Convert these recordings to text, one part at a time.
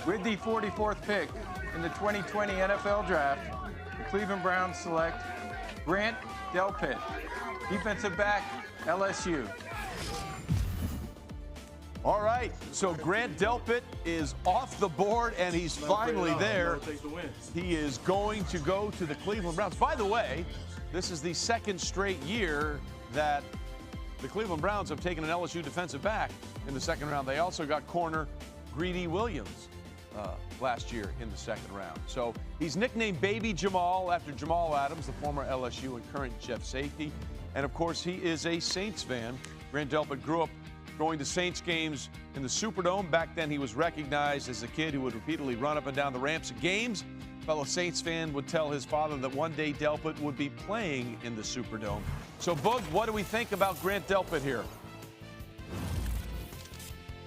With the 44th pick in the 2020 NFL Draft, the Cleveland Browns select Grant Delpit, defensive back, LSU. All right, so Grant Delpit is off the board, and he's finally there. He is going to go to the Cleveland Browns. By the way, this is the second straight year that the Cleveland Browns have taken an LSU defensive back in the second round. They also got corner Greedy Williams last year in the second round. So he's nicknamed Baby Jamal after Jamal Adams, the former LSU and current Jeff safety. And, of course, he is a Saints fan. Grant Delpit grew up going to Saints games in the Superdome. Back then, he was recognized as a kid who would repeatedly run up and down the ramps at games. A fellow Saints fan would tell his father that one day Delpit would be playing in the Superdome. So, Boog, what do we think about Grant Delpit here?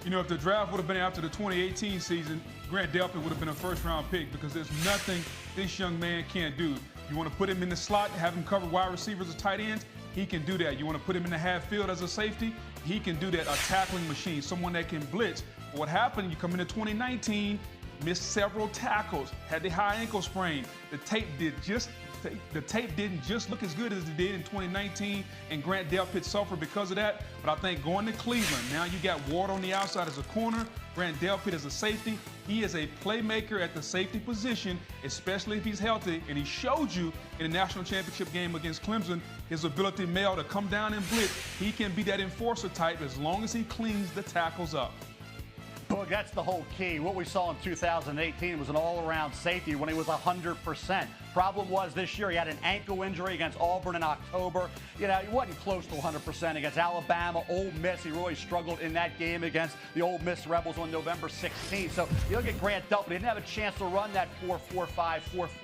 You know, if the draft would have been after the 2018 season, Grant Delpit would have been a first-round pick because there's nothing this young man can't do. You want to put him in the slot, have him cover wide receivers or tight ends, he can do that. You want to put him in the half field as a safety, he can do that. A tackling machine, someone that can blitz. But what happened, you come into 2019, missed several tackles, had the high ankle sprain. The tape didn't just look as good as it did in 2019, and Grant Delpit suffered because of that. But I think going to Cleveland, now you got Ward on the outside as a corner, Grant Delpit as a safety. He is a playmaker at the safety position, especially if he's healthy, and he showed you in the national championship game against Clemson his ability, Mel, to come down and blitz. He can be that enforcer type as long as he cleans the tackles up. Look, that's the whole key. What we saw in 2018 was an all-around safety when he was 100%. Problem was this year he had an ankle injury against Auburn in October. You know, he wasn't close to 100% against Alabama, Ole Miss. He really struggled in that game against the Ole Miss Rebels on November 16th. So you look at Grant Delpit, he didn't have a chance to run that 4.45,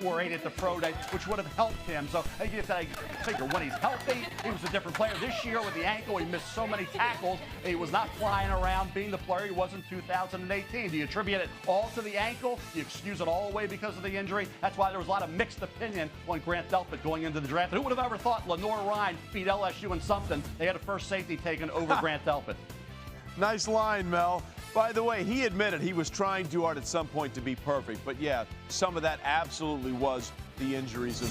4.48 at the pro day, which would have helped him. So I figure when he's healthy, he was a different player. This year with the ankle, he missed so many tackles. He was not flying around being the player he was in 2018. Do you attribute it all to the ankle? Do you excuse it all away because of the injury? That's why there was a lot of mixed opinion on Grant Delpit going into the draft. And who would have ever thought Lenore Ryan beat LSU in something? They had a first safety taken over Grant Delpit. Nice line, Mel. By the way, he admitted he was trying too hard at some point to be perfect. But, yeah, some of that absolutely was the injuries as